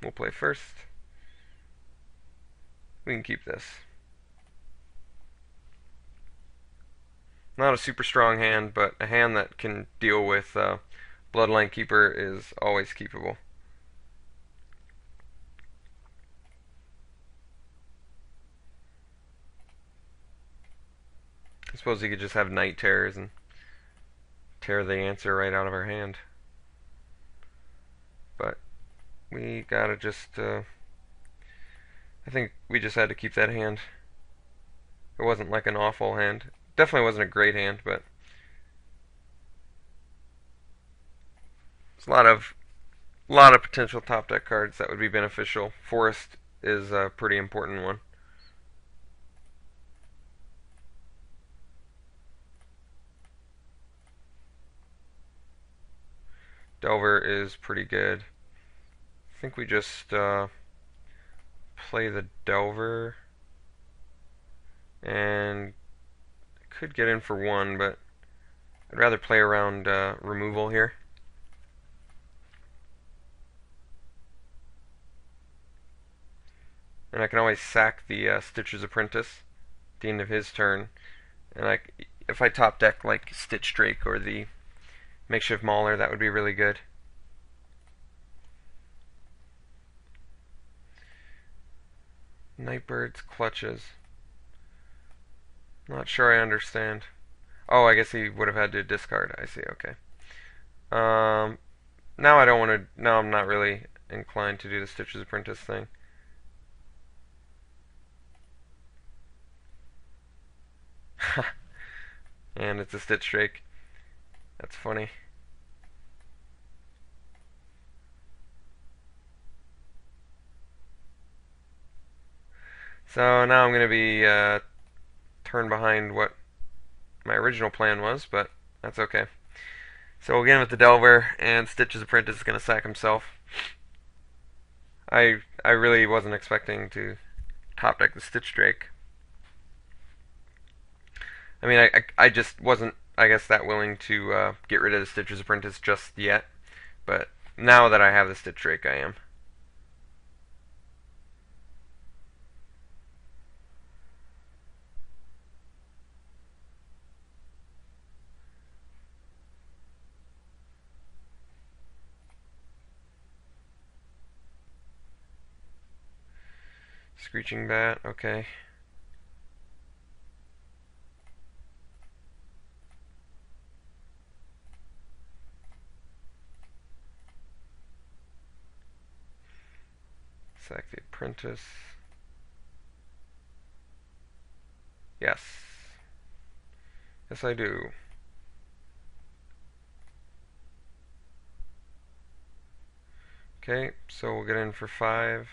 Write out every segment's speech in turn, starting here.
We'll play first. We can keep this. Not a super strong hand, but a hand that can deal with Bloodline Keeper is always keepable. I suppose he could just have Night Terrors and tear the answer right out of our hand. But we gotta just, I think we just had to keep that hand. It wasn't like an awful hand. Definitely wasn't a great hand, but there's a lot of potential top deck cards that would be beneficial. Forest is a pretty important one. Delver is pretty good. I think we just play the Delver and could get in for one, but I'd rather play around removal here. And I can always sack the Stitcher's Apprentice at the end of his turn. And if I top deck like Stitch Drake or the Makeshift Mauler, that would be really good. Nightbird's Clutches. Not sure I understand. Oh, I guess he would have had to discard. I see, okay. Now I don't want to... Now I'm not really inclined to do the Stitcher's Apprentice thing. And it's a Stitch Drake. That's funny. So now I'm going to be turned behind what my original plan was, but that's okay. So we'll get in with the Delver, and Stitch's Apprentice is going to sack himself. I really wasn't expecting to top deck the Stitch Drake. I mean, I just wasn't, I guess, that willing to get rid of the Stitcher's Apprentice just yet. But now that I have the Stitch Drake, I am. Screeching Bat, okay. Sack the Apprentice. Yes. Yes, I do. Okay, so we'll get in for 5.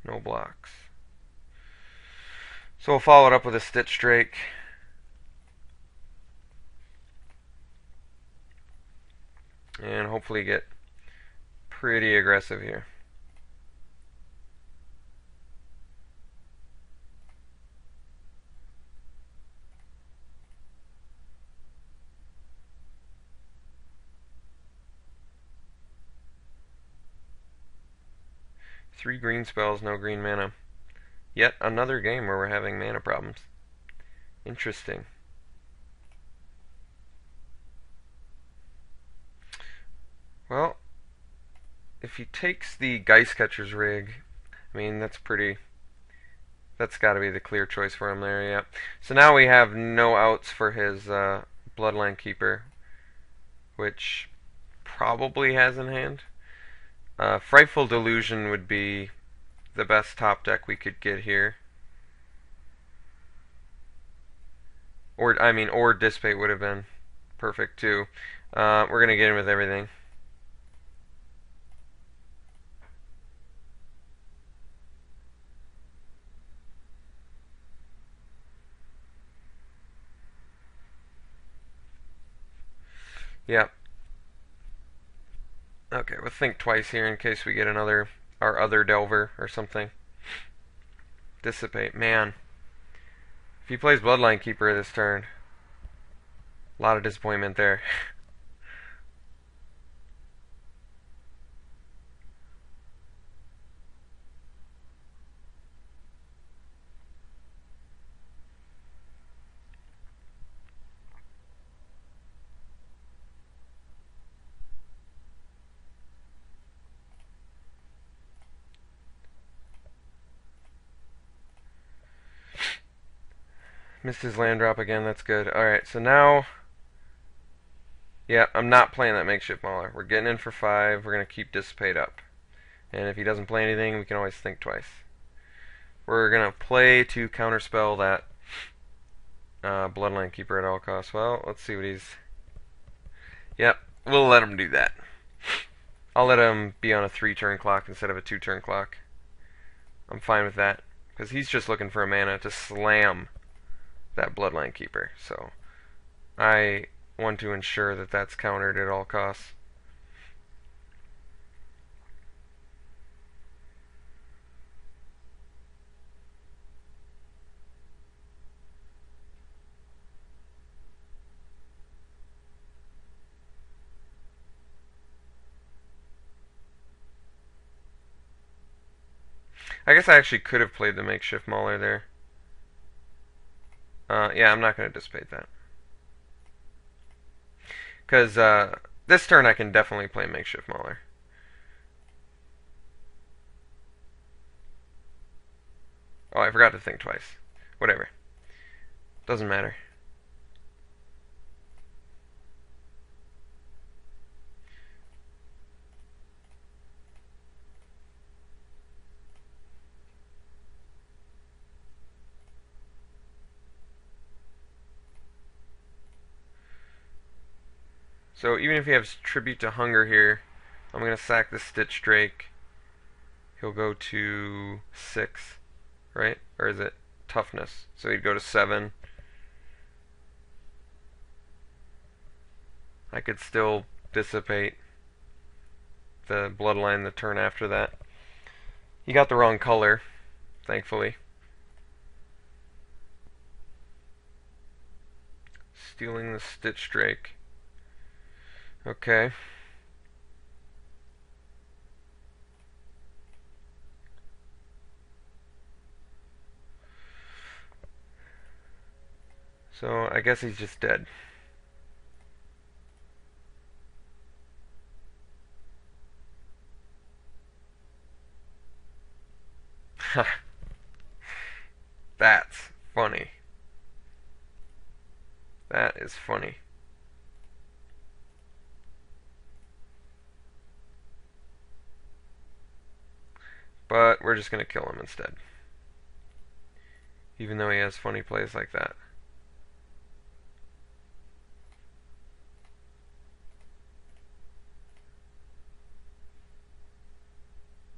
No blocks. So we'll follow it up with a Stitch Drake. And hopefully get pretty aggressive here. Three green spells, no green mana. Yet another game where we're having mana problems. Interesting. Well, if he takes the Geistcatcher's Rig, I mean, that's got to be the clear choice for him there, yeah. So now we have no outs for his Bloodline Keeper, which probably has in hand. Frightful Delusion would be the best top deck we could get here. Or Dissipate would have been perfect too. We're going to get in with everything. Yep. Okay, we'll think twice here in case we get our other Delver or something. Dissipate. Man. If he plays Bloodline Keeper this turn, a lot of disappointment there. Missed his land drop again, that's good. Alright, so now... Yeah, I'm not playing that Makeshift Mauler. We're getting in for 5, we're going to keep Dissipate up. And if he doesn't play anything, we can always think twice. We're going to play to counterspell that Bloodline Keeper at all costs. Well, let's see what he's... Yep, we'll let him do that. I'll let him be on a 3-turn clock instead of a 2-turn clock. I'm fine with that, because he's just looking for a mana to slam that Bloodline Keeper, so I want to ensure that that's countered at all costs. I guess I actually could have played the Makeshift Mauler there. Yeah, I'm not going to dissipate that. Because this turn I can definitely play Makeshift Mauler. Oh, I forgot to think twice. Whatever. Doesn't matter. So even if he has Tribute to Hunger here, I'm going to sack the Stitch Drake. He'll go to 6, right? Or is it Toughness? So he'd go to 7. I could still dissipate the Bloodline the turn after that. He got the wrong color, thankfully. Stealing the Stitch Drake. Okay. So I guess he's just dead. That's funny. That is funny. But we're just going to kill him instead. Even though he has funny plays like that.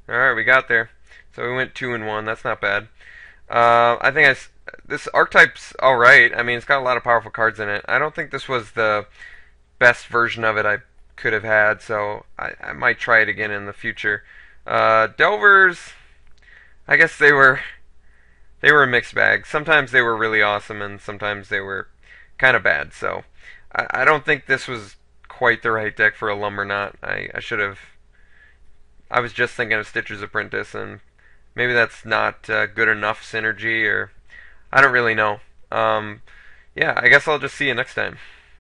Alright, we got there. So we went 2-1. That's not bad. I think this archetype's alright. I mean, it's got a lot of powerful cards in it. I don't think this was the best version of it I could have had, so I might try it again in the future. Delvers, I guess they were a mixed bag. Sometimes they were really awesome, and sometimes they were kind of bad. So I don't think this was quite the right deck for a Lumberknot. I should have. I was just thinking of Stitcher's Apprentice, and maybe that's not good enough synergy, or I don't really know. Yeah, I guess I'll just see you next time.